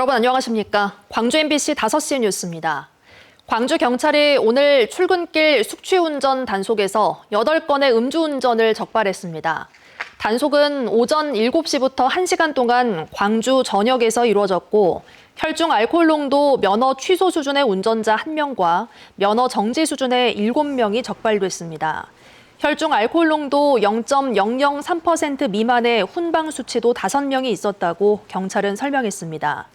여러분 안녕하십니까? 광주 MBC 5시 뉴스입니다. 광주경찰이 오늘 출근길 숙취운전 단속에서 8건의 음주운전을 적발했습니다. 단속은 오전 7시부터 1시간 동안 광주 전역에서 이루어졌고 혈중 알코올 농도 면허 취소 수준의 운전자 1명과 면허 정지 수준의 7명이 적발됐습니다. 혈중 알코올 농도 0.003% 미만의 훈방 수치도 5명이 있었다고 경찰은 설명했습니다.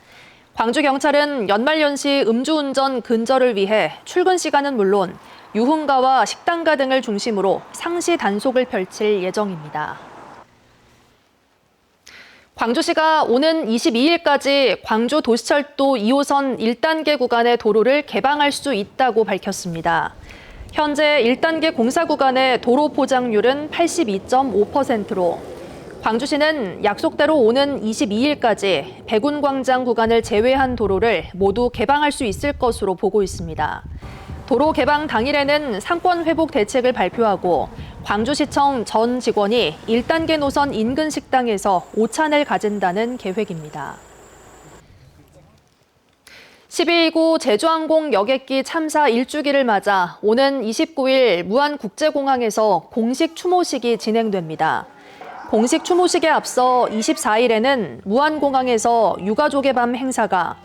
광주경찰은 연말연시 음주운전 근절을 위해 출근 시간은 물론 유흥가와 식당가 등을 중심으로 상시 단속을 펼칠 예정입니다. 광주시가 오는 22일까지 광주 도시철도 2호선 1단계 구간의 도로를 개방할 수 있다고 밝혔습니다. 현재 1단계 공사 구간의 도로 포장률은 82.5%로 광주시는 약속대로 오는 22일까지 백운광장 구간을 제외한 도로를 모두 개방할 수 있을 것으로 보고 있습니다. 도로 개방 당일에는 상권 회복 대책을 발표하고 광주시청 전 직원이 1단계 노선 인근 식당에서 오찬을 가진다는 계획입니다. 12.29 제주항공 여객기 참사 1주기를 맞아 오는 29일 무안국제공항에서 공식 추모식이 진행됩니다. 공식 추모식에 앞서 24일에는 무안공항에서 유가족의 밤 행사가,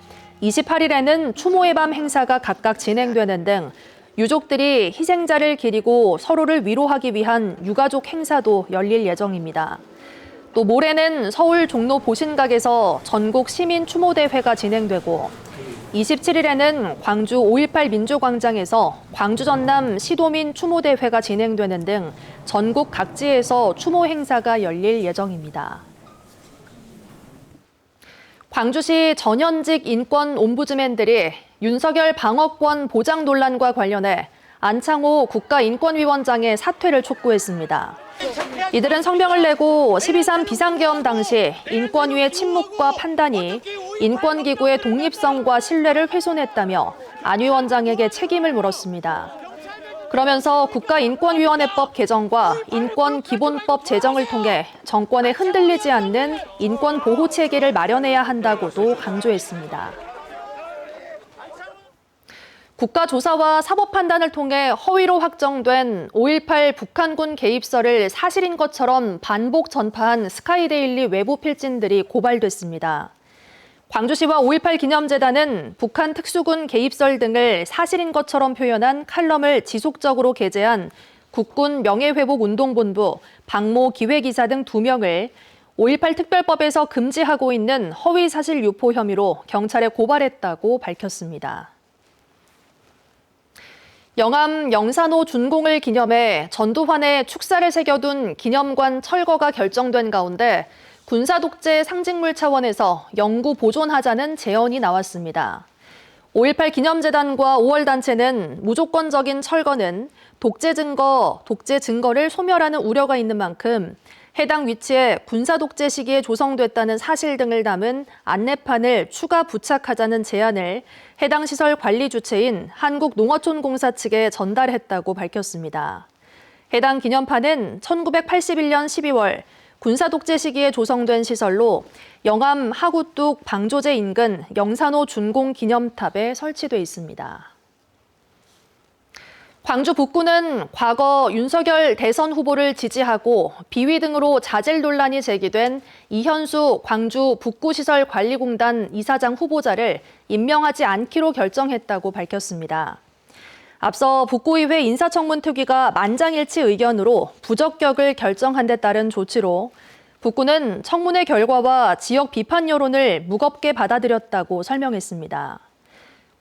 28일에는 추모의 밤 행사가 각각 진행되는 등 유족들이 희생자를 기리고 서로를 위로하기 위한 유가족 행사도 열릴 예정입니다. 또 모레는 서울 종로 보신각에서 전국 시민 추모대회가 진행되고 27일에는 광주 5.18 민주광장에서 광주 전남 시도민 추모대회가 진행되는 등 전국 각지에서 추모 행사가 열릴 예정입니다. 광주시 전현직 인권 옴부즈맨들이 윤석열 방어권 보장 논란과 관련해 안창호 국가인권위원장의 사퇴를 촉구했습니다. 이들은 성명을 내고 12.3 비상계엄 당시 인권위의 침묵과 판단이 인권기구의 독립성과 신뢰를 훼손했다며 안 위원장에게 책임을 물었습니다. 그러면서 국가인권위원회법 개정과 인권기본법 제정을 통해 정권에 흔들리지 않는 인권보호 체계를 마련해야 한다고도 강조했습니다. 국가조사와 사법판단을 통해 허위로 확정된 5.18 북한군 개입설을 사실인 것처럼 반복 전파한 스카이데일리 외부 필진들이 고발됐습니다. 광주시와 5.18 기념재단은 북한 특수군 개입설 등을 사실인 것처럼 표현한 칼럼을 지속적으로 게재한 국군 명예회복운동본부 박모 기획이사 등 2명을 5.18 특별법에서 금지하고 있는 허위사실 유포 혐의로 경찰에 고발했다고 밝혔습니다. 영암 영산호 준공을 기념해 전두환의 축사를 새겨둔 기념관 철거가 결정된 가운데 군사독재 상징물 차원에서 영구 보존하자는 제언이 나왔습니다. 5.18 기념재단과 5월단체는 무조건적인 철거는 독재 증거를 소멸하는 우려가 있는 만큼 해당 위치에 군사독재 시기에 조성됐다는 사실 등을 담은 안내판을 추가 부착하자는 제안을 해당 시설 관리 주체인 한국농어촌공사 측에 전달했다고 밝혔습니다. 해당 기념판은 1981년 12월 군사독재 시기에 조성된 시설로 영암 하구뚝 방조제 인근 영산호 준공 기념탑에 설치돼 있습니다. 광주 북구는 과거 윤석열 대선 후보를 지지하고 비위 등으로 자질 논란이 제기된 이현수 광주 북구시설관리공단 이사장 후보자를 임명하지 않기로 결정했다고 밝혔습니다. 앞서 북구의회 인사청문특위가 만장일치 의견으로 부적격을 결정한 데 따른 조치로 북구는 청문회 결과와 지역 비판 여론을 무겁게 받아들였다고 설명했습니다.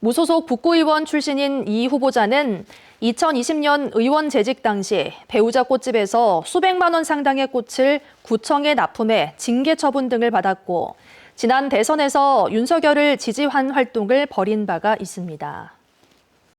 무소속 북구의원 출신인 이 후보자는 2020년 의원 재직 당시 배우자 꽃집에서 수백만 원 상당의 꽃을 구청에 납품해 징계 처분 등을 받았고 지난 대선에서 윤석열을 지지한 활동을 벌인 바가 있습니다.